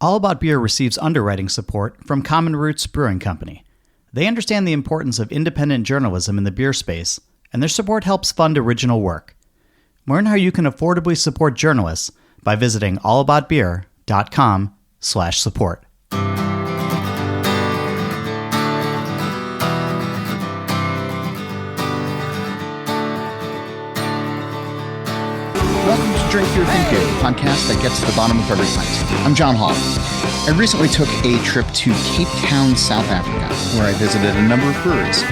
All About Beer receives underwriting support from Common Roots Brewing Company. They understand the importance of independent journalism in the beer space, and their support helps fund original work. Learn how you can affordably support journalists by visiting allaboutbeer.com/support. Welcome to Drink Your Think Beer, the podcast that gets to the bottom of every pint. I'm John Holl. I recently took a trip to Cape Town, South Africa, where I visited a number of breweries.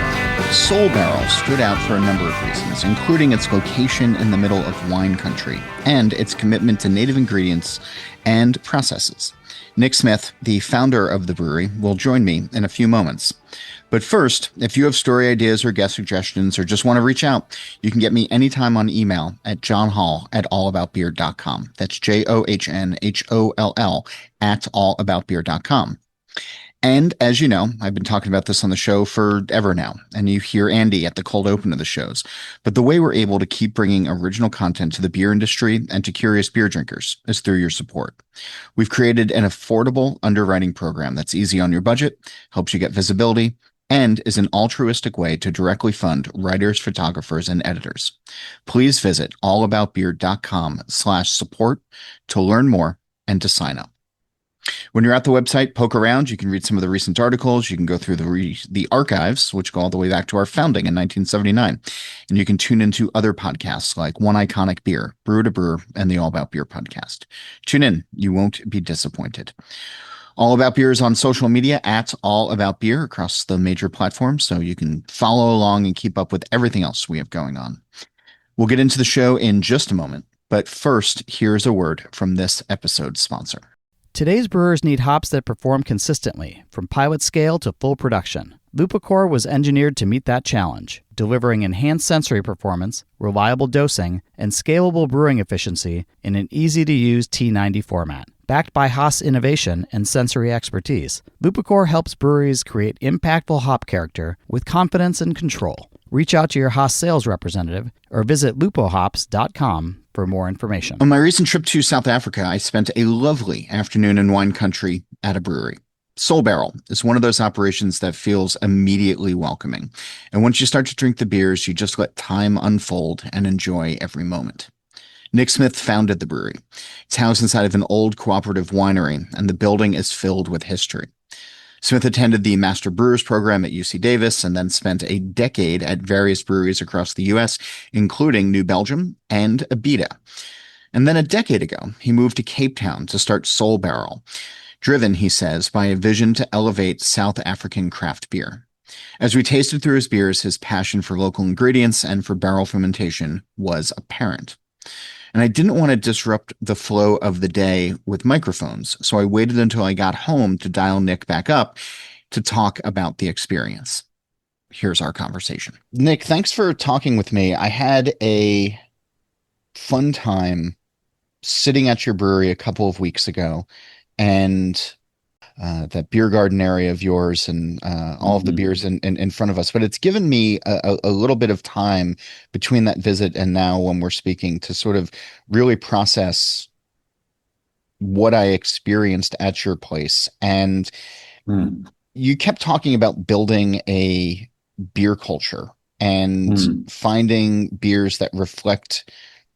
Soul Barrel stood out for a number of reasons, including its location in the middle of wine country and its commitment to native ingredients and processes. Nick Smith, the founder of the brewery, will join me in a few moments. But first, if you have story ideas or guest suggestions or just want to reach out, you can get me anytime on email at johnholl@allaboutbeer.com. That's JOHNHOLL @allaboutbeer.com. And as you know, I've been talking about this on the show forever now, and you hear Andy at the cold open of the shows. But the way we're able to keep bringing original content to the beer industry and to curious beer drinkers is through your support. We've created an affordable underwriting program that's easy on your budget, helps you get visibility, and is an altruistic way to directly fund writers, photographers, and editors. Please visit allaboutbeer.com/support to learn more and to sign up. When you're at the website, poke around. You can read some of the recent articles. You can go through the archives, which go all the way back to our founding in 1979. And you can tune into other podcasts like One Iconic Beer, Brewer to Brewer, and the All About Beer podcast. Tune in. You won't be disappointed. All About Beer is on social media at All About Beer across the major platforms, so you can follow along and keep up with everything else we have going on. We'll get into the show in just a moment, but first, here's a word from this episode's sponsor. Today's brewers need hops that perform consistently, from pilot scale to full production. LupoCore was engineered to meet that challenge, delivering enhanced sensory performance, reliable dosing, and scalable brewing efficiency in an easy-to-use T90 format. Backed by Haas innovation and sensory expertise, LupoCore helps breweries create impactful hop character with confidence and control. Reach out to your Haas Sales Representative or visit lupohops.com for more information. On my recent trip to South Africa, I spent a lovely afternoon in wine country at a brewery. Soul Barrel is one of those operations that feels immediately welcoming. And once you start to drink the beers, you just let time unfold and enjoy every moment. Nick Smith founded the brewery. It's housed inside of an old cooperative winery, and the building is filled with history. Smith attended the Master Brewers program at UC Davis and then spent a decade at various breweries across the U.S., including New Belgium and Abita. And then a decade ago, he moved to Cape Town to start Soul Barrel, driven, he says, by a vision to elevate South African craft beer. As we tasted through his beers, his passion for local ingredients and for barrel fermentation was apparent. And I didn't want to disrupt the flow of the day with microphones, so I waited until I got home to dial Nick back up to talk about the experience. Here's our conversation. Nick, thanks for talking with me. I had a fun time sitting at your brewery a couple of weeks ago, and that beer garden area of yours and all of the beers in front of us. But it's given me a little bit of time between that visit and now when we're speaking to sort of really process what I experienced at your place. And you kept talking about building a beer culture and finding beers that reflect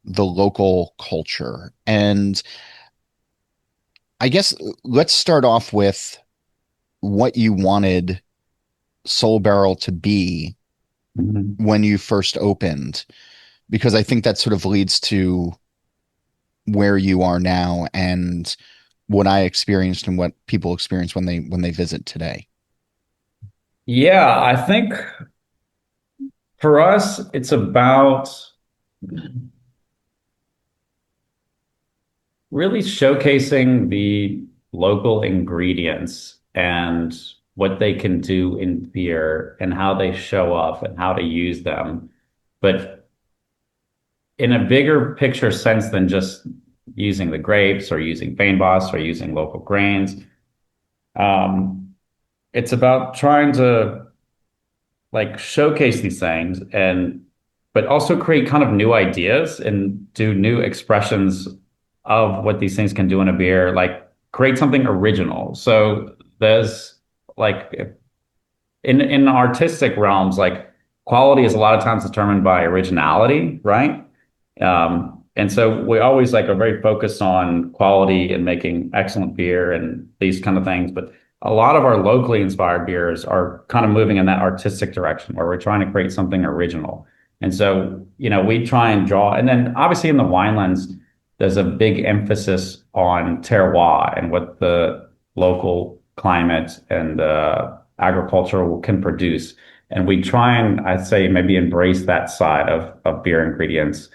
the local culture. And I guess let's start off with what you wanted Soul Barrel to be when you first opened, because I think that sort of leads to where you are now and what I experienced and what people experience when they visit today. Yeah, I think for us, it's about really showcasing the local ingredients and what they can do in beer and how they show up and how to use them, but in a bigger picture sense than just using the grapes or using Feinboss or using local grains. It's about trying to like showcase these things but also create kind of new ideas and do new expressions of what these things can do in a beer. Like create something original. So there's like in artistic realms, like quality is a lot of times determined by originality, right? And so we always like are very focused on quality and making excellent beer and these kind of things. But a lot of our locally inspired beers are kind of moving in that artistic direction where we're trying to create something original. And so, we try and draw, and then obviously in the winelands, there's a big emphasis on terroir and what the local climate and agriculture can produce. And we try and, I'd say, maybe embrace that side of beer ingredients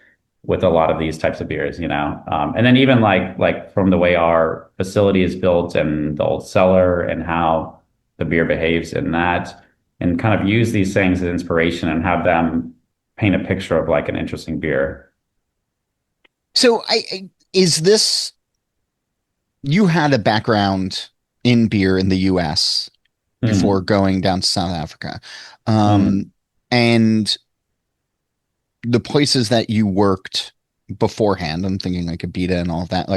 with a lot of these types of beers. And then even like from the way our facility is built and the old cellar and how the beer behaves in that, and kind of use these things as inspiration and have them paint a picture of like an interesting beer. So is this, you had a background in beer in the US before going down to South Africa. Mm. And the places that you worked beforehand, I'm thinking like Abita and all of that,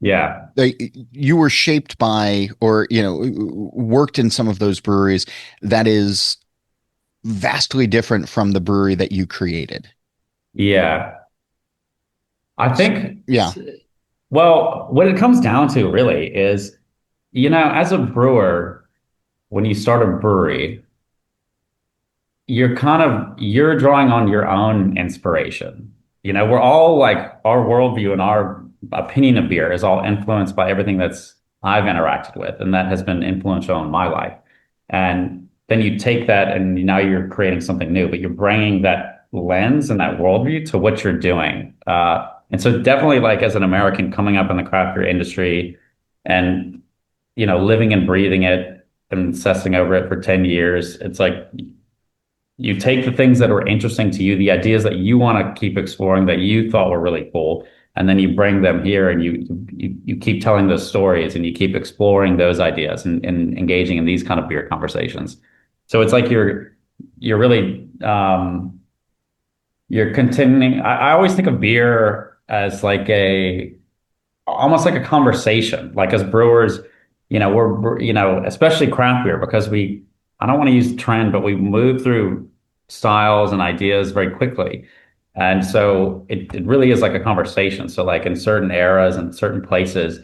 Yeah. you were shaped by, or, worked in some of those breweries that is vastly different from the brewery that you created. Yeah. I think, Yeah. well, what it comes down to really is, as a brewer, when you start a brewery, you're drawing on your own inspiration. We're all like our worldview and our opinion of beer is all influenced by everything that's I've interacted with and that has been influential in my life. And then you take that and now you're creating something new, but you're bringing that lens and that worldview to what you're doing. And so definitely like as an American coming up in the craft beer industry and, living and breathing it and obsessing over it for 10 years, it's like you take the things that are interesting to you, the ideas that you want to keep exploring that you thought were really cool, and then you bring them here and you keep telling those stories and you keep exploring those ideas and engaging in these kind of beer conversations. So it's like you're really you're continuing. I always think of beer as like almost like a conversation. Like as brewers, we're especially craft beer because I don't want to use trend, but we move through styles and ideas very quickly. And so it really is like a conversation. So like in certain eras and certain places,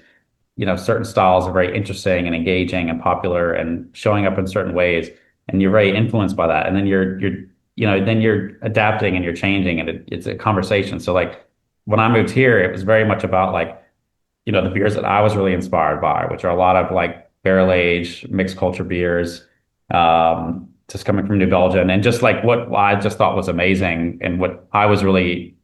certain styles are very interesting and engaging and popular and showing up in certain ways. And you're very influenced by that. And then then you're adapting and you're changing and it's a conversation. So like when I moved here, it was very much about like, the beers that I was really inspired by, which are a lot of like barrel aged mixed culture beers, just coming from New Belgium, and just like what I just thought was amazing and what I was really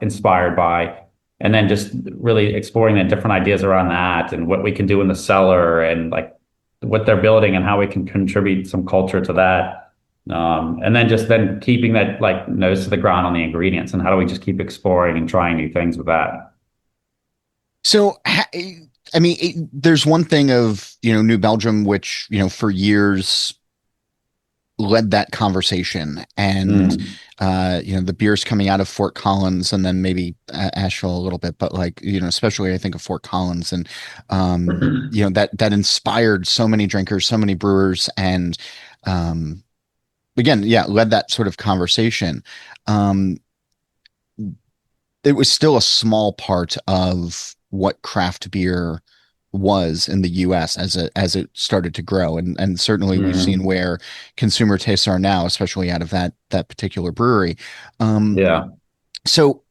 inspired by, and then just really exploring the different ideas around that and what we can do in the cellar and like what they're building and how we can contribute some culture to that. And then keeping that like nose to the ground on the ingredients and how do we just keep exploring and trying new things with that. So, I mean, there's one thing of, New Belgium, which, for years led that conversation and, the beers coming out of Fort Collins and then maybe Asheville a little bit, but like, especially I think of Fort Collins and, that inspired so many drinkers, so many brewers and, again, yeah, led that sort of conversation. It was still a small part of what craft beer was in the US as it started to grow. And certainly we've seen where consumer tastes are now, especially out of that particular brewery. Yeah. So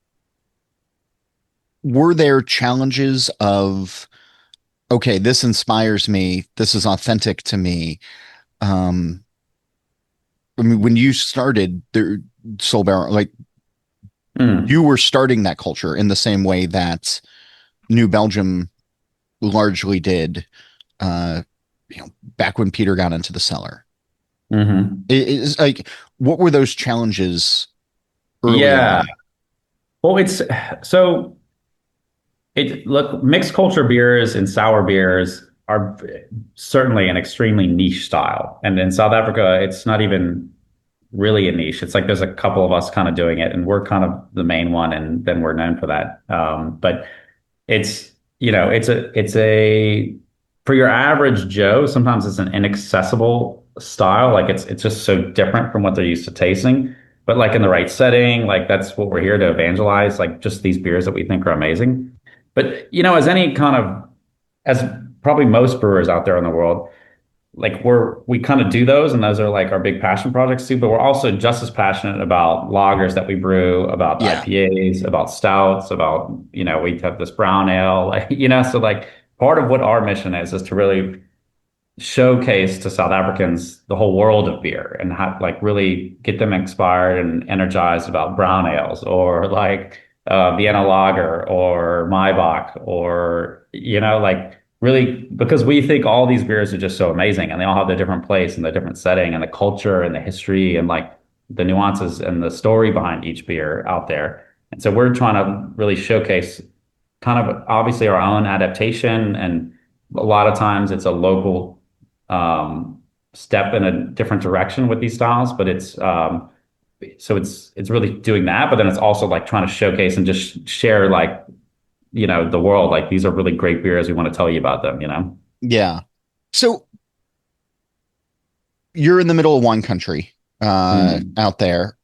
were there challenges of, okay, this inspires me, this is authentic to me? I mean, when you started the Soul Barrel, like you were starting that culture in the same way that New Belgium largely did, back when Peter got into the cellar. It's like, what were those challenges early Yeah. on? Well, look, mixed culture beers and sour beers are certainly an extremely niche style. And in South Africa, it's not even really a niche. It's like there's a couple of us kind of doing it, and we're kind of the main one, and then we're known for that. But it's, it's a for your average Joe, sometimes it's an inaccessible style. Like it's just so different from what they're used to tasting. But like in the right setting, like that's what we're here to evangelize, like just these beers that we think are amazing. But as any kind of as probably most brewers out there in the world, like we kind of do those and those are like our big passion projects too, but we're also just as passionate about lagers that we brew, about Yeah. IPAs, about stouts, about we have this brown ale, like so like part of what our mission is to really showcase to South Africans the whole world of beer and how, like really get them inspired and energized about brown ales or like Vienna Lager or Maibach or like really because we think all these beers are just so amazing and they all have their different place and their different setting and the culture and the history and like the nuances and the story behind each beer out there. And so we're trying to really showcase kind of obviously our own adaptation and a lot of times it's a local step in a different direction with these styles, but it's really doing that, but then it's also like trying to showcase and just share like the world like these are really great beers. We want to tell you about them. Yeah. So you're in the middle of wine country out there.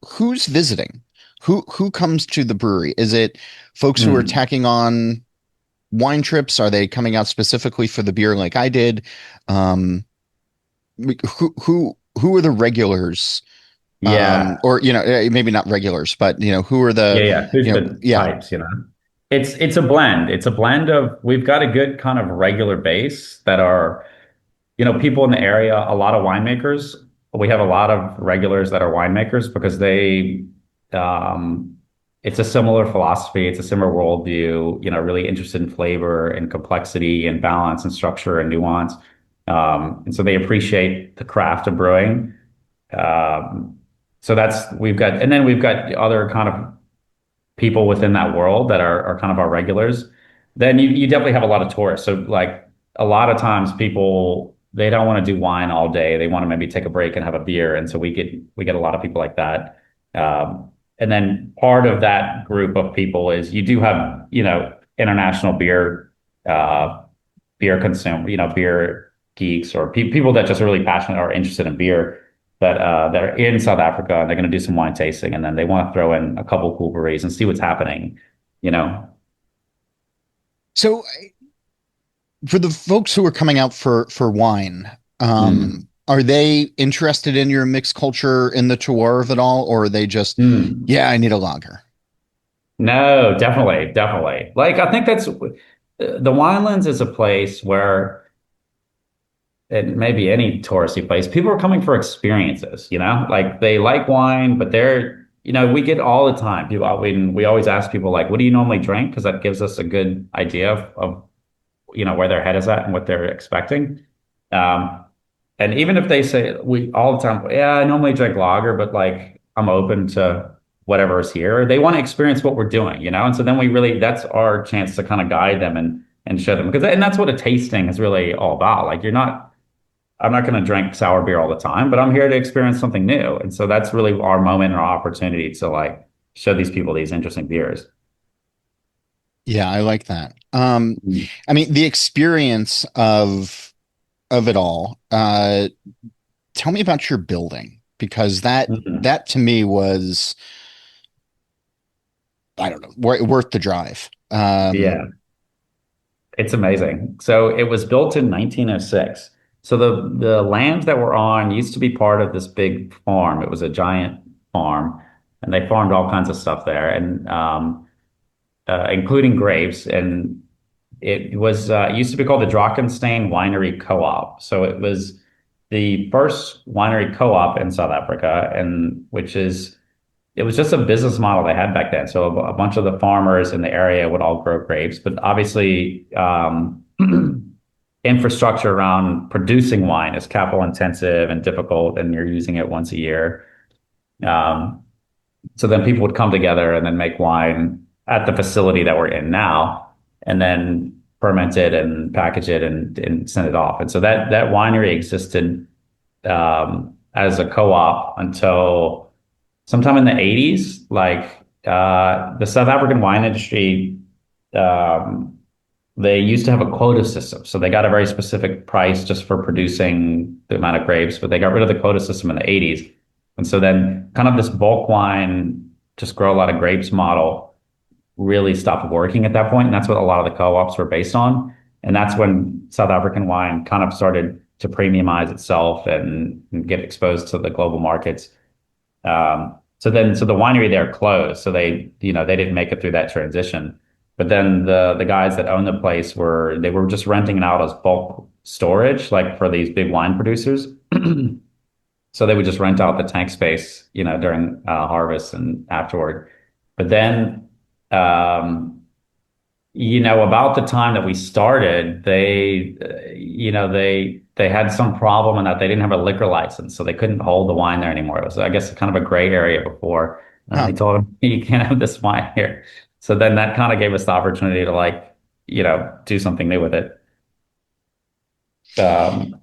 Who's visiting? Who comes to the brewery? Is it folks who are tacking on wine trips? Are they coming out specifically for the beer like I did? Who are the regulars? Yeah. Or maybe not regulars, but who are Yeah. Who's the yeah. types? It's a blend. It's a blend of we've got a good kind of regular base that are, people in the area, a lot of winemakers. We have a lot of regulars that are winemakers because it's a similar philosophy, it's a similar worldview, really interested in flavor and complexity and balance and structure and nuance. And so they appreciate the craft of brewing. So we've got other kind of people within that world that are kind of our regulars. Then you definitely have a lot of tourists. So like a lot of times people, they don't want to do wine all day. They want to maybe take a break and have a beer. And so we get a lot of people like that. And then part of that group of people is you do have, international beer consume, beer geeks or people that just are really passionate or interested in beer that are in South Africa and they're going to do some wine tasting and then they want to throw in a couple cool breweries and see what's happening. So for the folks who are coming out for wine, are they interested in your mixed culture in the terroir at all, or are they just, yeah, I need a lager? No, definitely. Like I think that's the Winelands is a place where it may be any touristy place. People are coming for experiences, like they like wine, but we get all the time. We always ask people like, what do you normally drink? Because that gives us a good idea of where their head is at and what they're expecting. And even if they say we all the time, yeah, I normally drink lager, but like I'm open to whatever is here. They want to experience what we're doing, And so then that's our chance to kind of guide them and show them and that's what a tasting is really all about. Like I'm not going to drink sour beer all the time, but I'm here to experience something new. And so that's really our moment and our opportunity to like show these people these interesting beers. Yeah, I like that. I mean, the experience of it all. Tell me about your building because that to me was, I don't know, worth the drive. Yeah, it's amazing. So it was built in 1906. So the lands that we're on used to be part of this big farm. It was a giant farm, and they farmed all kinds of stuff there, and including grapes. And it was it used to be called the Drakenstein Winery Co-op. So it was the first winery co-op in South Africa, and it was just a business model they had back then. So a bunch of the farmers in the area would all grow grapes, but obviously infrastructure around producing wine is capital intensive and difficult, and you're using it once a year. So then people would come together and then make wine at the facility that we're in now, and then ferment it and package it and send it off. And so that winery existed as a co-op until sometime in the 80s. Like the South African wine industry, um, they used to have a quota system. So they got a very specific price just for producing the amount of grapes, but they got rid of the quota system in the 80s. And so then kind of this bulk wine, just grow a lot of grapes model really stopped working at that point. And that's what a lot of the co-ops were based on. And that's when South African wine kind of started to premiumize itself and get exposed to the global markets. So the winery there closed. So they didn't make it through that transition. But then the guys that owned the place they were just renting it out as bulk storage, like for these big wine producers. So they would just rent out the tank space, during harvest and afterward. But then, about the time that we started, they had some problem in that they didn't have a liquor license, so they couldn't hold the wine there anymore. It was, I guess, kind of a gray area before. And Huh. they told them, you can't have this wine here. So then that kind of gave us the opportunity to do something new with it. Um,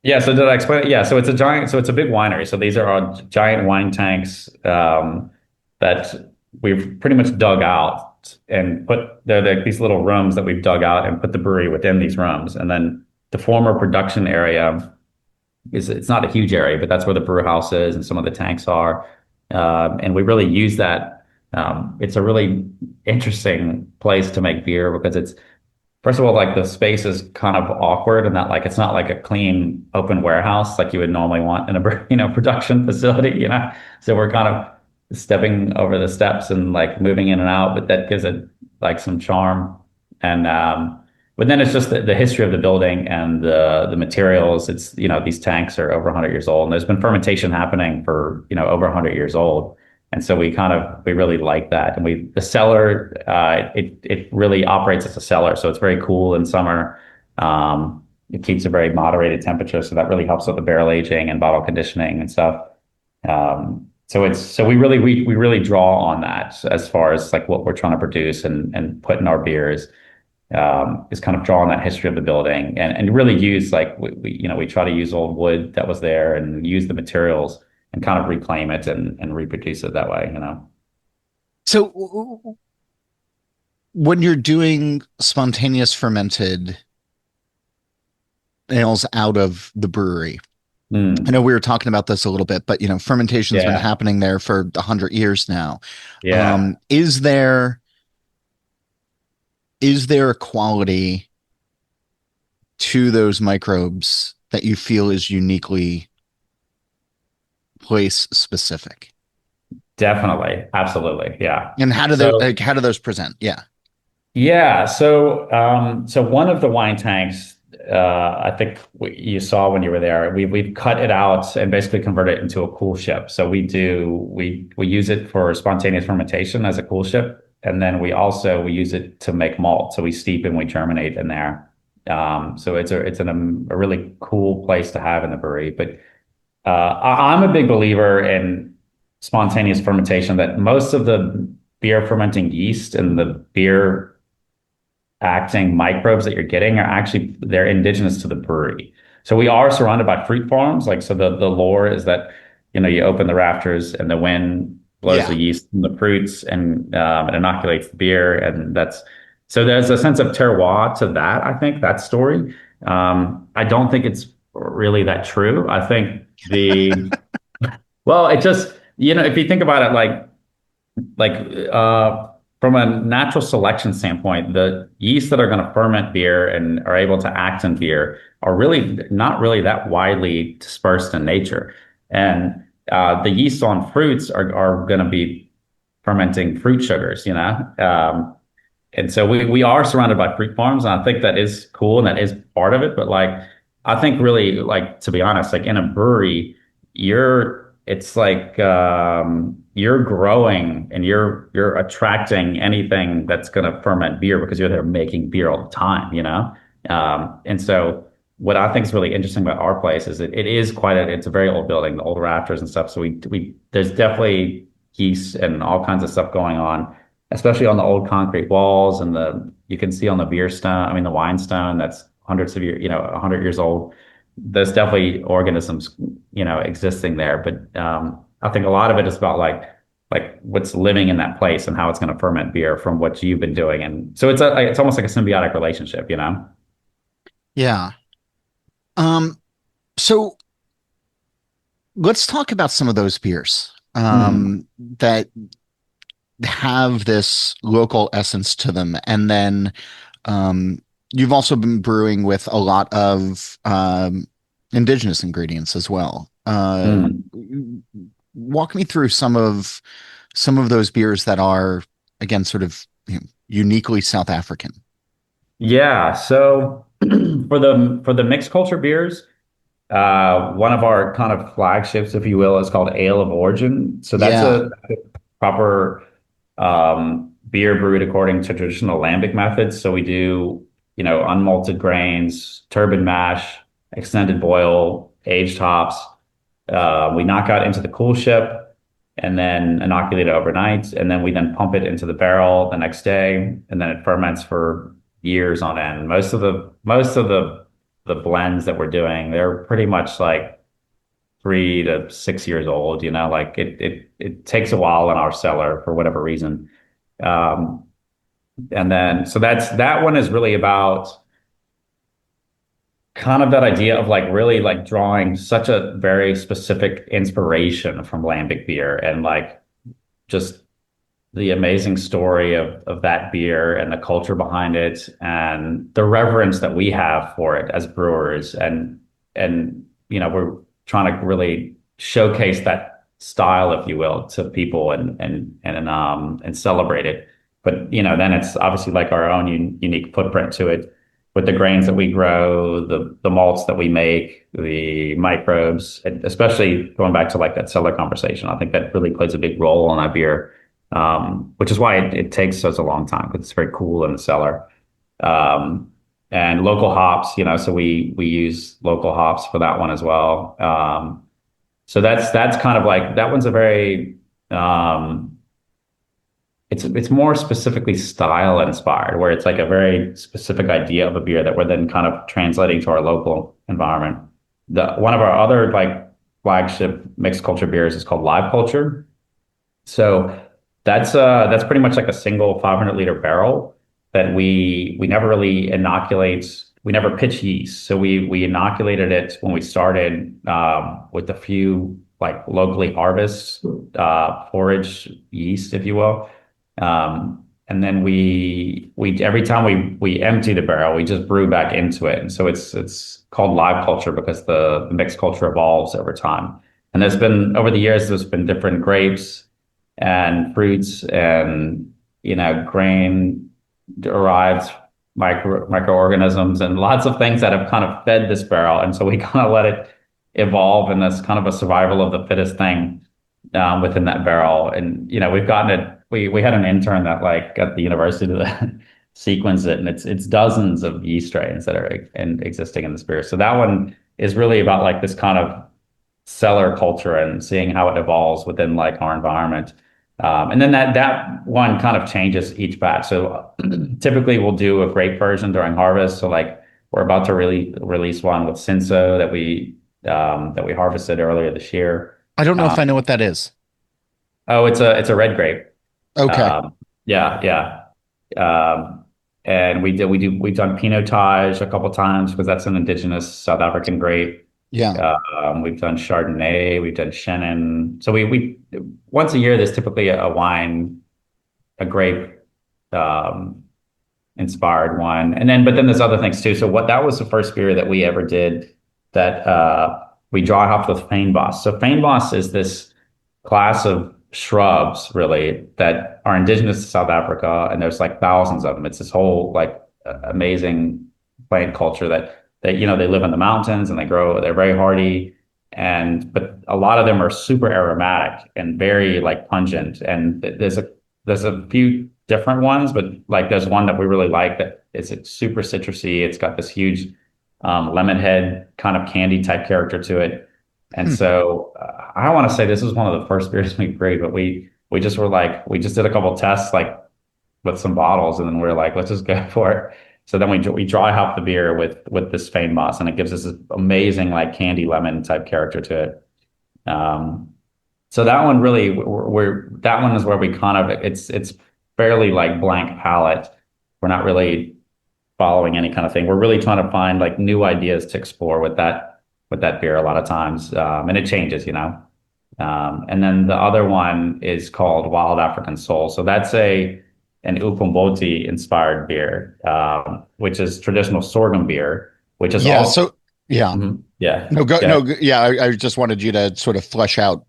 yeah, so did I explain it? Yeah, so it's a big winery. So these are our giant wine tanks that we've pretty much dug out and they're these little rooms that we've dug out and put the brewery within these rooms. And then the former production area it's not a huge area, but that's where the brew house is and some of the tanks are. And we really use that. It's a really interesting place to make beer because first of all, like the space is kind of awkward and that like it's not like a clean open warehouse like you would normally want in a production facility. So we're kind of stepping over the steps and like moving in and out, but that gives it like some charm. And but then it's just the history of the building and the materials. It's these tanks are over 100 years old, and there's been fermentation happening for over 100 years old. And so we really like that. And the cellar, it really operates as a cellar. So it's very cool in summer. It keeps a very moderated temperature. So that really helps with the barrel aging and bottle conditioning and stuff. So we really draw on that as far as like what we're trying to produce and put in our beers, is kind of draw on that history of the building and really use like, we try to use old wood that was there and use the materials and kind of reclaim it and reproduce it that way. So when you're doing spontaneous fermented ales out of the brewery, I know we were talking about this a little bit, but fermentation's been happening there for 100 years now. Yeah. Is there a quality to those microbes that you feel is uniquely place specific? Definitely. Absolutely. Yeah. And how do those present? Yeah. Yeah. So one of the wine tanks, I think you saw when you were there, we've cut it out and basically converted it into a cool ship. So we use it for spontaneous fermentation as a cool ship. And then we use it to make malt. So we steep and we germinate in there. So it's a really cool place to have in the brewery. But I'm a big believer in spontaneous fermentation, that most of the beer fermenting yeast and the beer acting microbes that you're getting they're indigenous to the brewery. So we are surrounded by fruit farms. Like, so the lore is that, you open the rafters and the wind blows the yeast from the fruits and it inoculates the beer. And so there's a sense of terroir to that, I think, that story. I don't think it's really that true. I think well, it just, if you think about it, from a natural selection standpoint, the yeast that are going to ferment beer and are able to act in beer are really not really that widely dispersed in nature. And the yeast on fruits are going to be fermenting fruit sugars, and so we are surrounded by fruit farms, and I think that is cool and that is part of it. But I think really, to be honest, in a brewery, it's like you're growing and you're attracting anything that's going to ferment beer because you're there making beer all the time, and so what I think is really interesting about our place is that it's a very old building, the old rafters and stuff. So there's definitely yeast and all kinds of stuff going on, especially on the old concrete walls and you can see on the the wine stone that's hundreds of years, 100 years old. There's definitely organisms, existing there. But I think a lot of it is about like what's living in that place and how it's going to ferment beer from what you've been doing. And so it's almost like a symbiotic relationship, you know? Yeah. Um, so let's talk about some of those beers Hmm. that have this local essence to them. And then um, you've also been brewing with a lot of indigenous ingredients as well. Hmm. Walk me through some of those beers that are, again, sort of, uniquely South African. Yeah. So for the mixed culture beers, one of our kind of flagships, if you will, is called Ale of Origin. So Yeah. that's a proper beer brewed according to traditional lambic methods. So we do, you know, unmalted grains, turbid mash, extended boil, aged hops. We knock out into the cool ship and then inoculate it overnight. And then we then pump it into the barrel the next day. And then it ferments for years on end. Most of the blends that we're doing, they're pretty much like 3 to 6 years old, you know, like it takes a while in our cellar for whatever reason. Um, and then so that one is really about kind of that idea of like really like drawing such a very specific inspiration from lambic beer and like just the amazing story of that beer and the culture behind it and the reverence that we have for it as brewers and you know we're trying to really showcase that style if you will to people and celebrate it but you know then it's obviously like our own unique footprint to it with the grains that we grow the malts that we make the microbes and especially going back to like that cellar conversation I think that really plays a big role in that beer which is why it takes such a long time because it's very cool in the cellar. Um, and local hops, you know, so we use local hops for that one as well. So that's kind of like that one's a very it's more specifically style inspired, where it's like a very specific idea of a beer that we're then kind of translating to our local environment. The one of our other like flagship mixed culture beers is called Live Culture. So that's pretty much like a single 500-liter barrel that we never really inoculate. We never pitch yeast, so we inoculated it when we started with a few like locally harvest forage yeast, if you will. And then we every time we empty the barrel, we just brew back into it. And so it's called live culture because the mixed culture evolves over time. And there's been over the years, there's been different grapes and fruits and you know grain derived microorganisms and lots of things that have kind of fed this barrel and so we kind of let it evolve and that's kind of a survival of the fittest thing within that barrel and you know we've gotten it we had an intern that like at the university to sequence it and it's dozens of yeast strains that are existing in this beer so that one is really about like this kind of cellar culture and seeing how it evolves within like our environment. And then that one kind of changes each batch. So typically we'll do a grape version during harvest. So like we're about to really release one with Cinso that we harvested earlier this year. I don't know if I know Um, what that is. oh, it's a red grape. Okay. Yeah, yeah. Um, and we've done Pinotage a couple times because that's an indigenous South African grape. Yeah. We've done Chardonnay, we've done Chenin. So we once a year there's typically a wine, a grape um, inspired one, and then but then there's other things too. So what that was the first beer that we ever did that we dry hopped with Fynbos. So Fynbos is this class of shrubs really that are indigenous to South Africa, and there's like thousands of them. It's this whole like amazing plant culture that you know they live in the mountains and they grow. They're very hardy, and but a lot of them are super aromatic and very like pungent. And there's a few different ones, but like there's one that we really like that is it's super citrusy. It's got this huge lemon head kind of candy type character to it. And Hmm. so I want to say this is one of the first beers we brewed, but we just were like we just did a couple tests like with some bottles, and then we are like let's just go for it. So then we dry hop the beer with this Fane Moss, and it gives us this amazing like candy lemon type character to it. Um, So that one really, that one is where we kind of it's fairly like blank palette. We're not really following any kind of thing. We're really trying to find like new ideas to explore with that beer a lot of times, and it changes, you know. And then the other one is called Wild African Soul. So that's an Upumboti inspired beer, which is traditional sorghum beer, which is Yeah. also So yeah. yeah, No, go yeah, no. Yeah, I just wanted you to sort of flesh out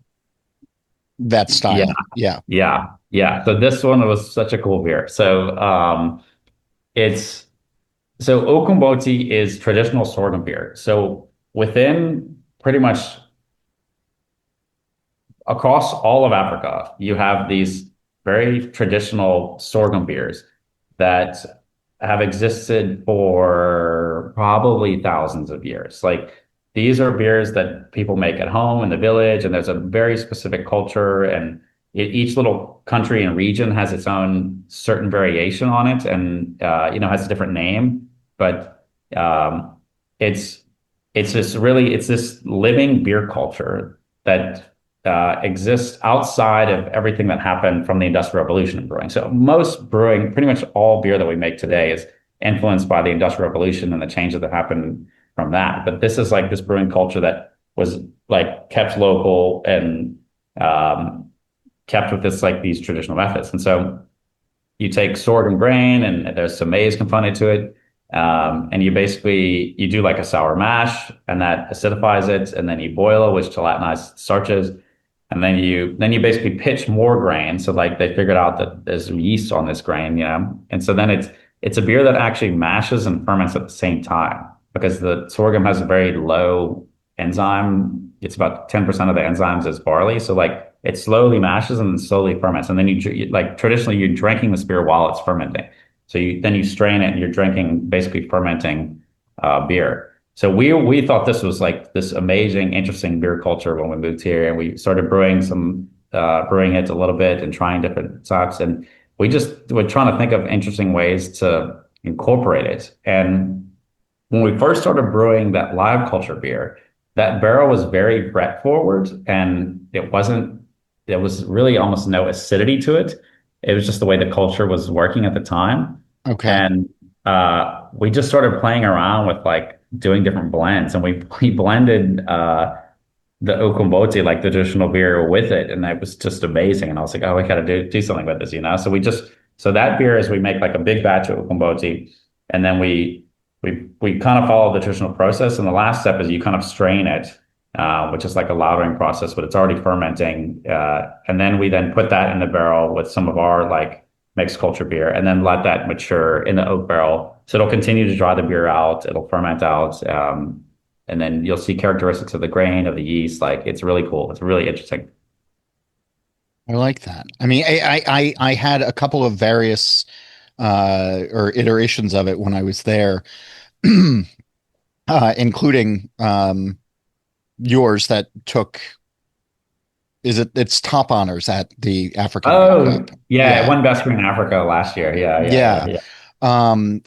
that yeah, style. Yeah. yeah, yeah. So this one was such a cool beer. So it's so Okumboti is traditional sorghum beer. So within pretty much across all of Africa, you have these very traditional sorghum beers that have existed for probably thousands of years. Like these are beers that people make at home in the village, and there's a very specific culture, and each little country and region has its own certain variation on it, and has a different name. But it's it's this living beer culture that exists outside of everything that happened from the Industrial Revolution in brewing. So most brewing, pretty much all beer that we make today is influenced by the Industrial Revolution and the changes that happened from that. But this is like this brewing culture that was like kept local and kept with this like these traditional methods. And so you take sorghum grain and there's some maize component to it. And you do like a sour mash and that acidifies it, and then you boil it, which gelatinizes starches. And then you basically pitch more grain. So like they figured out that there's yeast on this grain, you know. And so then it's a beer that actually mashes and ferments at the same time because the sorghum has a very low enzyme. It's about 10% of the enzymes is barley. So like it slowly mashes and then slowly ferments. And then like traditionally you're drinking this beer while it's fermenting. So you strain it and you're drinking basically fermenting beer. So we thought this was like this amazing, interesting beer culture when we moved here, and we started brewing it a little bit and trying different types. And we just were trying to think of interesting ways to incorporate it. And when we first started brewing that live culture beer, that barrel was very Brett forward, and there was really almost no acidity to it. It was just the way the culture was working at the time. Okay. And we just started playing around with like doing different blends, and we blended the Okumboti, like the traditional beer, with it, and that was just amazing. And I was like, oh, we got to do something with this, you know. So that beer is we make like a big batch of Okumboti, and then we kind of follow the traditional process. And the last step is you kind of strain it, which is like a lautering process, but it's already fermenting. And then we put that in the barrel with some of our like mixed culture beer, and then let that mature in the oak barrel. So it'll continue to dry the beer out. It'll ferment out. And then you'll see characteristics of the grain, of the yeast. Like it's really cool. It's really interesting. I like that. I mean, I had a couple of various or iterations of it when I was there, including yours that took it's top honors at the African Beer Oh, Cup. yeah. It Yeah. won Best Beer in Africa last year. Yeah, Yeah. yeah.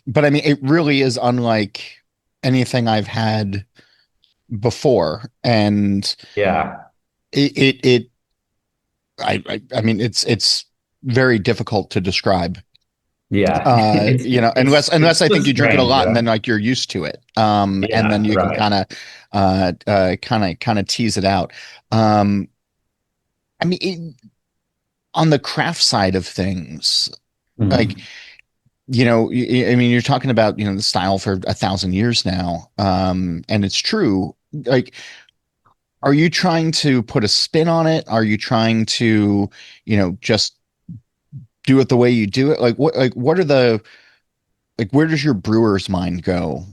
But I mean, it really is unlike anything I've had before. And Yeah. it I mean, it's very difficult to describe. Yeah. Unless I It's think just you drink it a strange, lot you and know? then like you're used to it. And then Yeah, you can right. kind of tease it out. Um, I mean, on the craft side of things, like, Mhm. I mean, you're talking about, the style for 1,000 years now. And it's true. Like, are you trying to put a spin on it? Are you trying to, just do it the way you do it? What are where does your brewer's mind go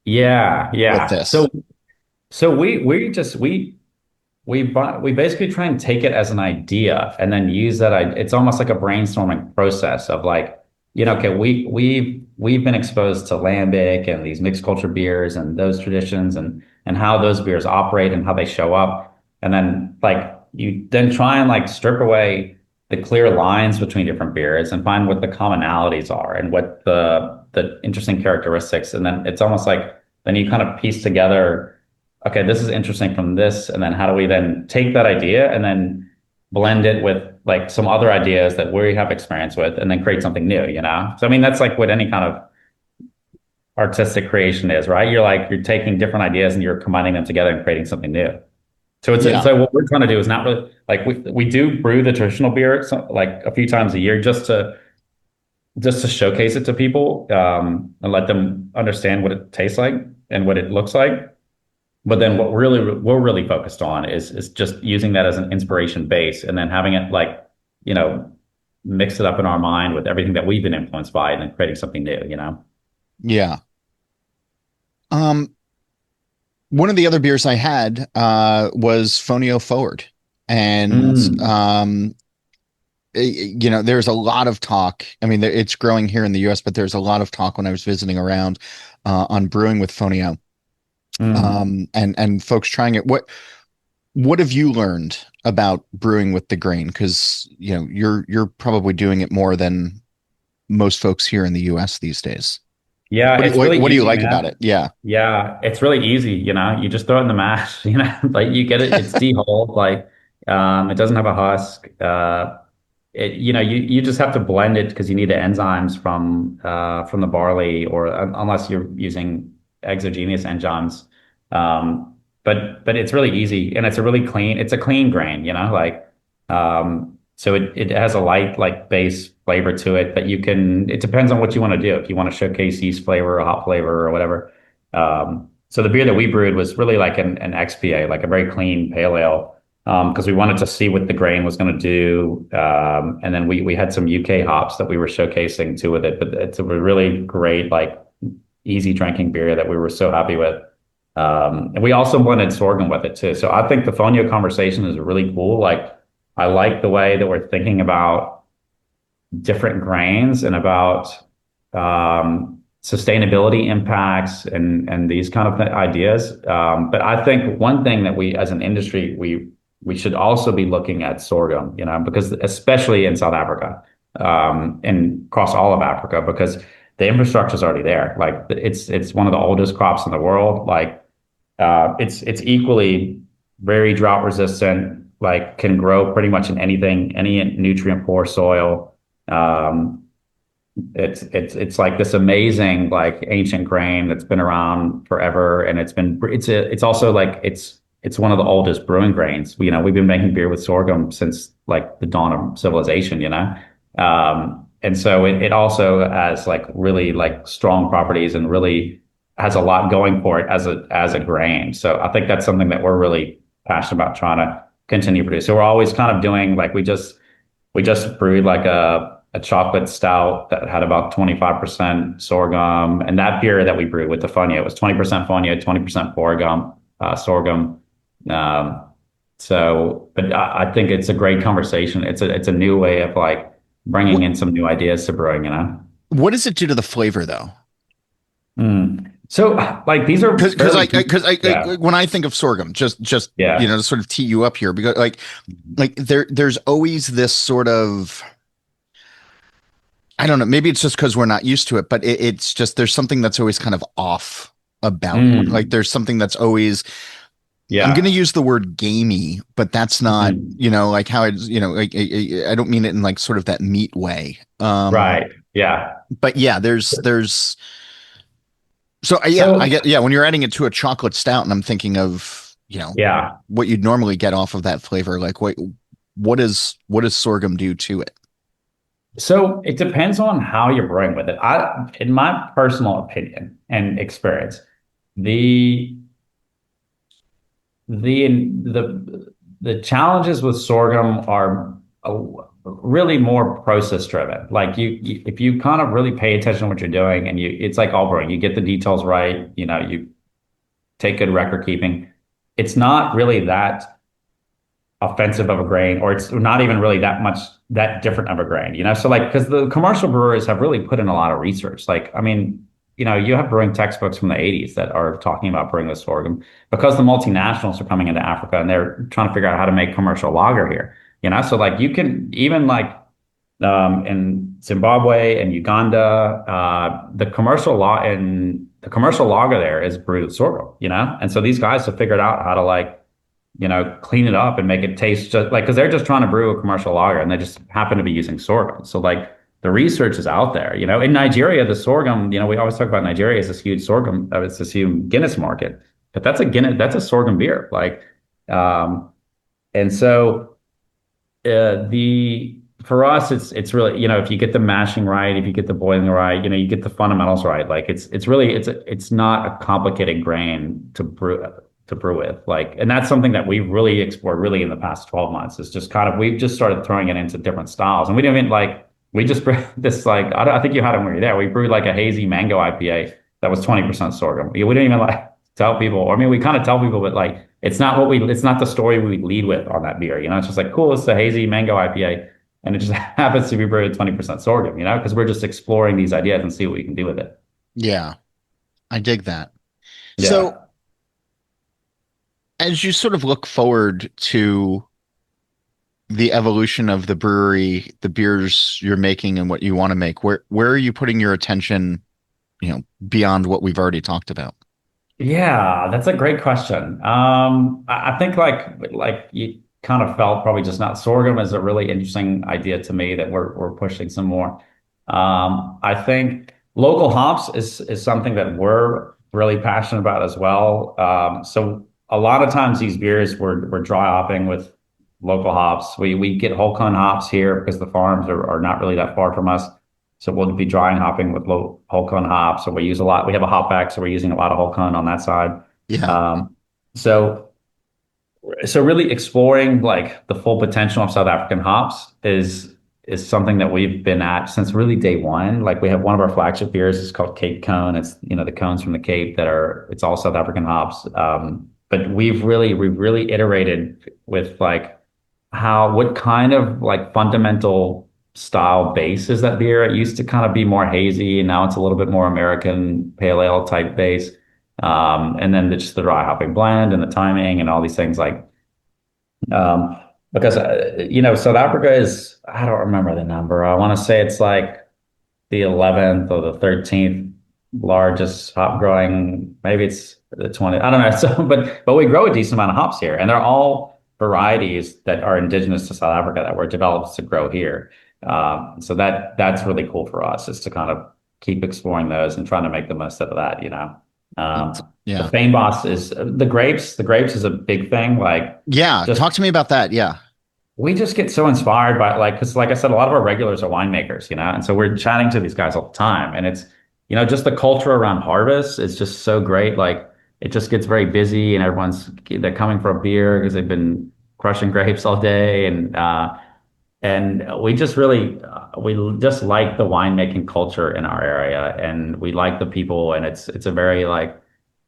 Yeah, with yeah. this? So we basically try and take it as an idea and then use that. It's almost like a brainstorming process of like, okay, we've been exposed to lambic and these mixed culture beers and those traditions and how those beers operate and how they show up, and then like you then try and like strip away the clear lines between different beers and find what the commonalities are and what the interesting characteristics, and then it's almost like then you kind of piece together, okay, this is interesting from this, and then how do we then take that idea and then blend it with like some other ideas that we have experience with, and then create something new, you know? So, I mean, that's like what any kind of artistic creation is, right? You're taking different ideas and you're combining them together and creating something new. Yeah. So what we're trying to do is not really like we do brew the traditional beer like a few times a year just to showcase it to people, and let them understand what it tastes like and what it looks like. But then what we're really focused on is just using that as an inspiration base, and then having it like, you know, mix it up in our mind with everything that we've been influenced by, and then creating something new, you know? Yeah. Um, One of the other beers I had was Fonio Forward. And Mm, you know, there's a lot of talk. I mean, it's growing here in the US, but there's a lot of talk when I was visiting around on brewing with Fonio, mm. and folks trying it. What have you learned about brewing with the grain? Because, you know, you're probably doing it more than most folks here in the US these days. Yeah, it's really What do you easy, like about it? man. Yeah. Yeah, it's really easy, you know. You just throw it in the mash, you know, like you get it, it's de-hulled, like it doesn't have a husk. You know, you just have to blend it because you need the enzymes from the barley, or unless you're using exogenous enzymes. But it's really easy, and it's a clean grain, you know, like so it has a light like base flavor to it, but it depends on what you want to do. If you want to showcase yeast flavor or hop flavor or whatever. So the beer that we brewed was really like an XPA, like a very clean pale ale, because we wanted to see what the grain was going to do. And then we had some UK hops that we were showcasing too with it, but it's a really great, like easy drinking beer that we were so happy with. And we also blended sorghum with it too. So I think the Fonio conversation is really cool. Like I like the way that we're thinking about different grains and about sustainability impacts and these kind of ideas. But I think one thing that we, as an industry, we should also be looking at sorghum, you know, because especially in South Africa, and across all of Africa, because the infrastructure is already there. Like it's one of the oldest crops in the world. Like it's equally very drought resistant, like can grow pretty much in anything, any nutrient poor soil. It's like this amazing like ancient grain that's been around forever, and it's also like it's one of the oldest brewing grains. You know, we've been making beer with sorghum since like the dawn of civilization, you know. And so it also has like really like strong properties and really has a lot going for it as a grain. So I think that's something that we're really passionate about trying to continue to produce. So we're always kind of doing like we just brewed like a chocolate stout that had about 25% sorghum. And that beer that we brewed with the Fonio was 20% Fonio, 20% sorghum. Um, but I think it's a great conversation. It's a new way of like bringing What in some new ideas to brewing, you know? what does it do to the flavor though? So like these are Because fairly, I yeah, when I think of sorghum, just you yeah. know, to sort of tee you up here, because like there's always this sort of, I don't know, maybe it's just because we're not used to it, but it's just there's something that's always kind of off about it. Like Mm, there's something that's always, I'm going to yeah. use the word gamey, but that's not, Mhm. you know, like how it's, you know, like I don't mean it in like sort of that meat way. Right. Yeah. But yeah, there's so yeah, I So get, yeah, when you're adding it to a chocolate stout, and I'm thinking of, you know, yeah. what you'd normally get off of that flavor, like what does sorghum do to it? So it depends on how you're brewing with it. In my personal opinion and experience, the the challenges with sorghum are really more process driven. Like if you kind of really pay attention to what you're doing, and it's like all brewing, you get the details right. You know, you take good record keeping. It's not really that offensive of a grain, or it's not even really that different of a grain, you know? So like, because the commercial brewers have really put in a lot of research. Like, I mean, you know, you have brewing textbooks from the 80s that are talking about brewing with sorghum, because the multinationals are coming into Africa and they're trying to figure out how to make commercial lager here, you know? So like you can even like in Zimbabwe and Uganda, the commercial lager there is brewed with sorghum, you know? And so these guys have figured out how to like clean it up and make it taste just like, because they're just trying to brew a commercial lager and they just happen to be using sorghum. So like the research is out there. In Nigeria, the sorghum, we always talk about Nigeria as this huge sorghum, it's this huge Guinness market, but that's a sorghum beer. Like, and so the for us, it's really, if you get the mashing right, if you get the boiling right, you get the fundamentals right. Like it's really it's not a complicated grain to brew with. Like, and that's something that we've really explored really in the past 12 months. It's just we've just started throwing it into different styles, and we didn't even like we just brewed this like I think you had it when you were there. We brewed like a hazy mango IPA that was 20% sorghum. We didn't even like tell people, or I mean, we kind of tell people, but like it's not the story we lead with on that beer. It's just like, cool, it's a hazy mango IPA. And it just happens to be brewed at 20% sorghum, because we're just exploring these ideas and see what we can do with it. Yeah, I dig that. Yeah. So as you sort of look forward to the evolution of the brewery, the beers you're making and what you want to make, where are you putting your attention, beyond what we've already talked about? Yeah, that's a great question. I think like you kind of felt probably just not sorghum is a really interesting idea to me that we're pushing some more. I think local hops is something that we're really passionate about as well. So a lot of times these beers we're dry hopping with local hops. We get whole cone hops here because the farms are not really that far from us. So we'll be dry and hopping with whole cone hops. So we use a lot. We have a hop back, so we're using a lot of whole cone on that side. Yeah. So really exploring like the full potential of South African hops is something that we've been at since really day one. Like we have one of our flagship beers is called Cape Cone. It's the cones from the Cape it's all South African hops. But we've really iterated with like what kind of like fundamental style base is that beer. It used to kind of be more hazy, and now it's a little bit more American pale ale type base. And then just the dry hopping blend and the timing and all these things like, because, South Africa is, I don't remember the number. I want to say it's like the 11th or the 13th largest hop growing. Maybe it's the 20th. I don't know. So, but we grow a decent amount of hops here, and they're all varieties that are indigenous to South Africa that were developed to grow here. So that's really cool for us, is to kind of keep exploring those and trying to make the most out of that. Yeah. The Fynbos is the grapes. The grapes is a big thing. Like, Yeah. Talk to me about that. Yeah. We just get so inspired by because like I said, a lot of our regulars are winemakers, and so we're chatting to these guys all the time. And it's, just the culture around harvest is just so great. Like it just gets very busy and they're coming for a beer because they've been crushing grapes all day. And we just like the winemaking culture in our area, and we like the people, and it's a very like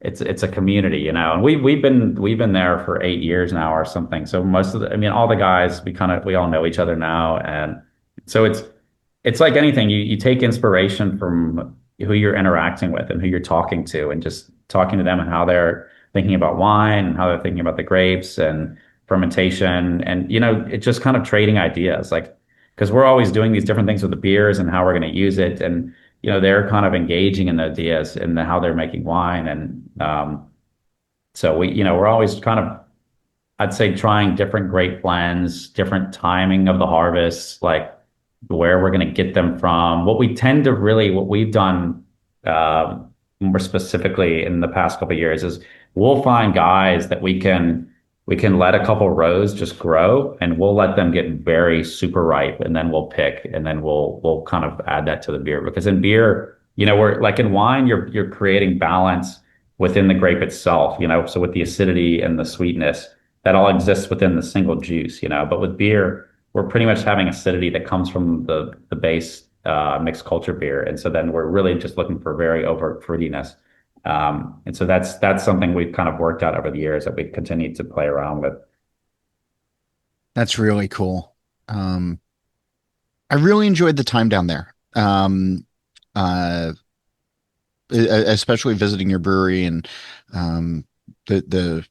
it's a community, and we've been there for 8 years now or something. So all the guys, we all know each other now, and so it's like anything. You take inspiration from who you're interacting with and who you're talking to, and just talking to them and how they're thinking about wine and how they're thinking about the grapes and fermentation, and it's just kind of trading ideas, like, because we're always doing these different things with the beers and how we're going to use it, and they're kind of engaging in the ideas and how they're making wine, and so we're always kind of, I'd say, trying different grape blends, different timing of the harvest, like where we're going to get them from. What we've done more specifically in the past couple of years is we'll find guys that we can let a couple rows just grow, and we'll let them get very super ripe, and then we'll pick, and then we'll kind of add that to the beer. Because in beer, we're like, in wine, you're creating balance within the grape itself, so with the acidity and the sweetness, that all exists within the single juice, but with beer, we're pretty much having acidity that comes from the base mixed culture beer. And so then we're really just looking for very overt fruitiness. And so that's something we've kind of worked out over the years that we've continued to play around with. That's really cool. I really enjoyed the time down there. Especially visiting your brewery and the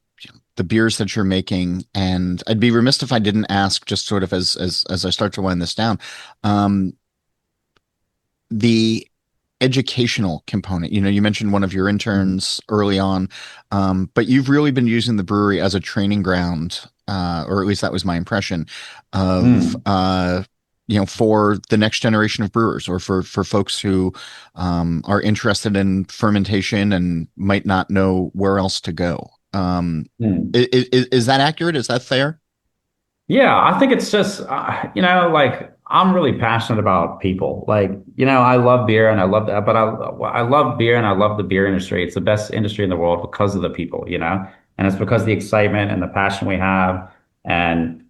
beers that you're making. And I'd be remiss if I didn't ask, just sort of as I start to wind this down, the educational component. You mentioned one of your interns early on, but you've really been using the brewery as a training ground, or at least that was my impression of, Mm. for the next generation of brewers, or for folks who are interested in fermentation and might not know where else to go. Mm. Is that accurate? Is that fair? Yeah, I think it's just, like I'm really passionate about people. Like, I love beer and I love that, but I love beer and I love the beer industry. It's the best industry in the world because of the people, and it's because of the excitement and the passion we have. And,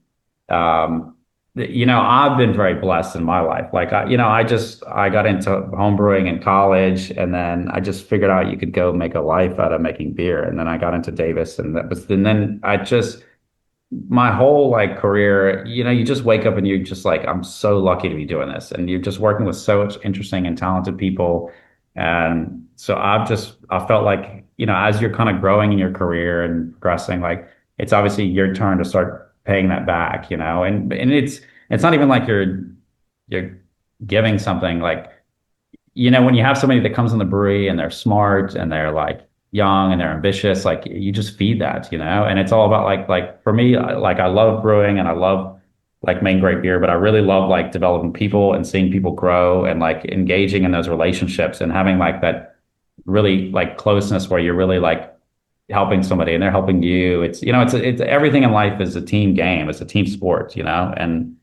I've been very blessed in my life. Like, I got into home brewing in college and then I just figured out you could go make a life out of making beer. And then I got into Davis and then I just, my whole like career, you just wake up and you're just like, I'm so lucky to be doing this. And you're just working with so much interesting and talented people. And so I felt like, as you're kind of growing in your career and progressing, like it's obviously your turn to start paying that back, and it's not even like you're giving something like, when you have somebody that comes in the brewery and they're smart and they're like young and they're ambitious, like you just feed that, and it's all about like for me, I love brewing and I love like making great beer, but I really love like developing people and seeing people grow and like engaging in those relationships and having like that really like closeness where you're really like helping somebody and they're helping you. It's everything in life is a team game. It's a team sport, and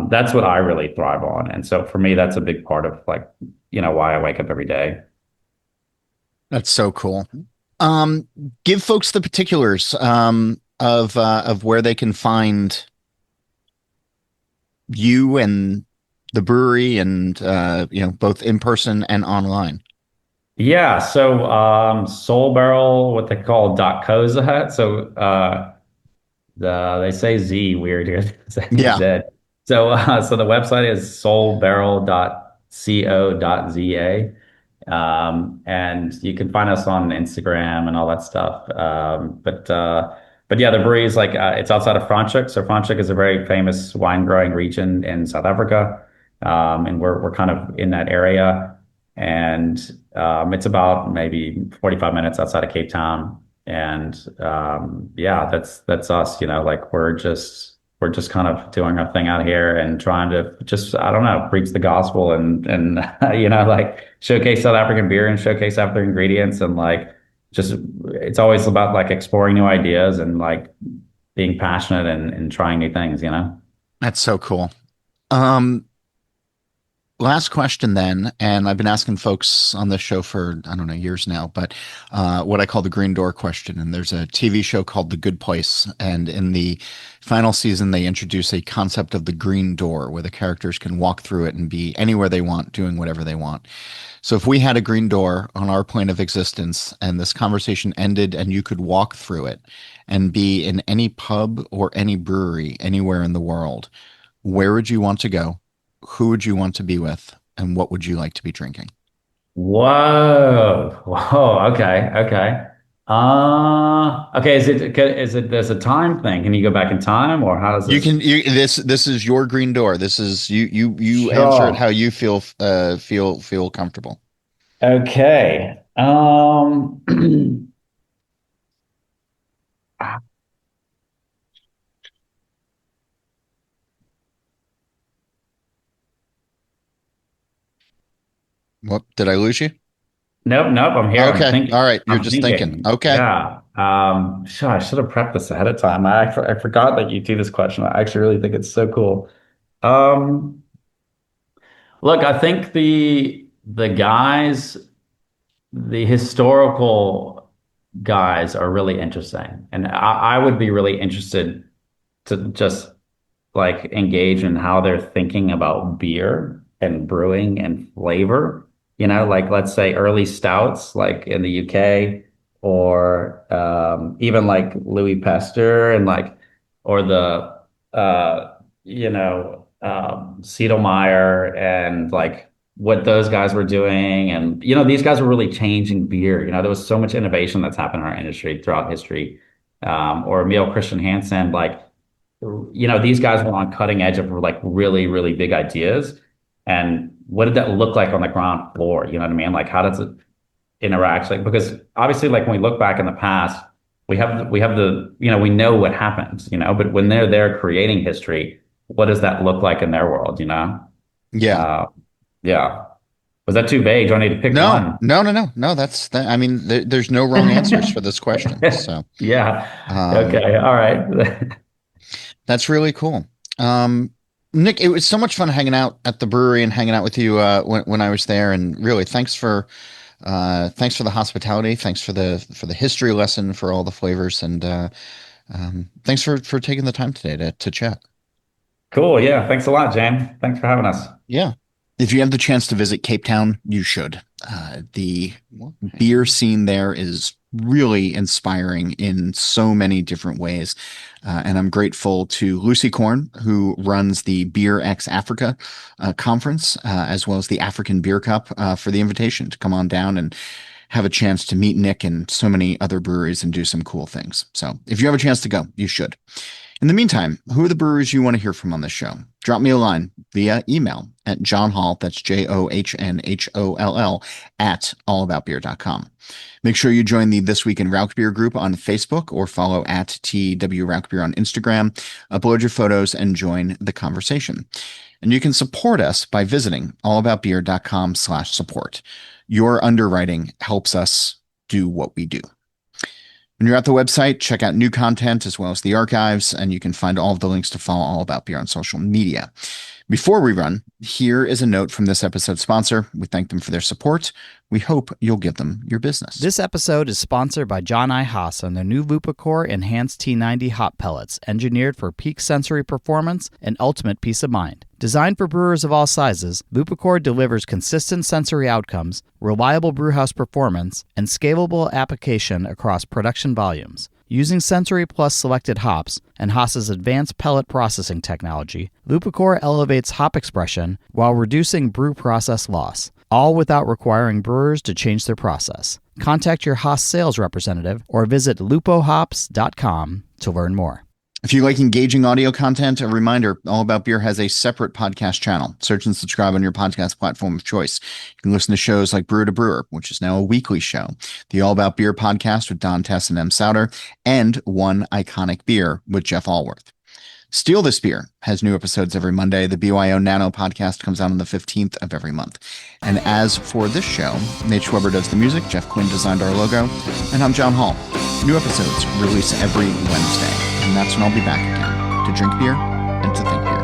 that's what I really thrive on. And so for me, that's a big part of like, why I wake up every day. That's so cool. Um, Give folks the particulars of where they can find you and the brewery, and both in person and online. Yeah, so Soul Barrel, what they call .coza. So they say Z weird here. They say Yeah, Z. So the website is soulbarrel.co.za. And you can find us on Instagram and all that stuff. But yeah, the brewery is like it's outside of Franschhoek. So Franschhoek is a very famous wine growing region in South Africa, and we're kind of in that area. And it's about maybe 45 minutes outside of Cape Town. And yeah, that's us. Like we're just kind of doing our thing out here and trying to just, I don't know, preach the gospel and like showcase South African beer and showcase African ingredients and like just it's always about like exploring new ideas and like being passionate and trying new things. that's so cool. Um, Last question then, and I've been asking folks on this show for, I don't know, years now, but what I call the green door question. And there's a TV show called The Good Place. And in the final season, they introduce a concept of the green door where the characters can walk through it and be anywhere they want, doing whatever they want. So if we had a green door on our plane of existence and this conversation ended and you could walk through it and be in any pub or any brewery anywhere in the world, where would you want to go? Who would you want to be with? And what would you like to be drinking? Whoa. Whoa. Okay. Okay. Okay. Is it there's a time thing? Can you go back in time or how does this? This is your green door. This is you answer it how Sure. you feel comfortable. Okay. What, did I lose you? Nope, nope. I'm here. I'm Okay. thinking. All right. You're I'm just thinking. thinking. Okay. Yeah. Sure, I should have prepped this ahead of time. I forgot that you do this question. I actually really think it's so cool. Um, Look, I think the guys, the historical guys are really interesting, and I would be really interested to just like engage in how they're thinking about beer and brewing and flavor. Like let's say early stouts, like in the UK, or even like Louis Pasteur and like, or the Siedelmeyer and like what those guys were doing, and these guys were really changing beer. There was so much innovation that's happened in our industry throughout history. Or Emil Christian Hansen, like these guys were on cutting edge of like really, really big ideas. And what did that look like on the ground floor? You know what I mean? Like, how does it interact? Like, because obviously, like when we look back in the past, we have the, we know what happens, but when they're there creating history, what does that look like in their world, Yeah. Yeah. Was that too vague? Do I need to pick No, one? no. That's that. I mean, there's no wrong answers for this question. So, Yeah. um, Okay. All right. that's really cool. Nick, it was so much fun hanging out at the brewery and hanging out with you when I was there. And really, thanks for the hospitality. Thanks for the history lesson, for all the flavors, and thanks for taking the time today to chat. Cool. Yeah. Thanks a lot, James. Thanks for having us. Yeah. If you have the chance to visit Cape Town, you should. The beer scene there is really inspiring in so many different ways. And I'm grateful to Lucy Korn, who runs the Beer X Africa conference, as well as the African Beer Cup, for the invitation to come on down and have a chance to meet Nick and so many other breweries and do some cool things. So if you have a chance to go, you should. In the meantime, who are the brewers you want to hear from on this show? Drop me a line via email at John Holl, that's JOHNHOLL, at allaboutbeer.com. Make sure you join the This Week in Rauch Beer group on Facebook or follow at TW Rauch Beer on Instagram. Upload your photos and join the conversation. And you can support us by visiting allaboutbeer.com/support. Your underwriting helps us do what we do. When you're at the website, check out new content as well as the archives, and you can find all of the links to follow All About Beer on social media. Before we run, here is a note from this episode's sponsor. We thank them for their support. We hope you'll give them your business. This episode is sponsored by John I. Haas on their new LupoCore Enhanced T90 hop pellets, engineered for peak sensory performance and ultimate peace of mind. Designed for brewers of all sizes, LupoCore delivers consistent sensory outcomes, reliable brewhouse performance, and scalable application across production volumes. Using Sensory Plus selected hops and Haas's advanced pellet processing technology, LupoCore elevates hop expression while reducing brew process loss, all without requiring brewers to change their process. Contact your Haas Sales Representative or visit lupohops.com to learn more. If you like engaging audio content, a reminder, All About Beer has a separate podcast channel. Search and subscribe on your podcast platform of choice. You can listen to shows like Brewer to Brewer, which is now a weekly show, the All About Beer podcast with Don Tess and M. Souter, and One Iconic Beer with Jeff Allworth. Steal This Beer has new episodes every Monday. The BYO Nano podcast comes out on the 15th of every month. And as for this show, Nate Schweber does the music, Jeff Quinn designed our logo, and I'm John Holl. New episodes release every Wednesday, and that's when I'll be back again to drink beer and to think beer.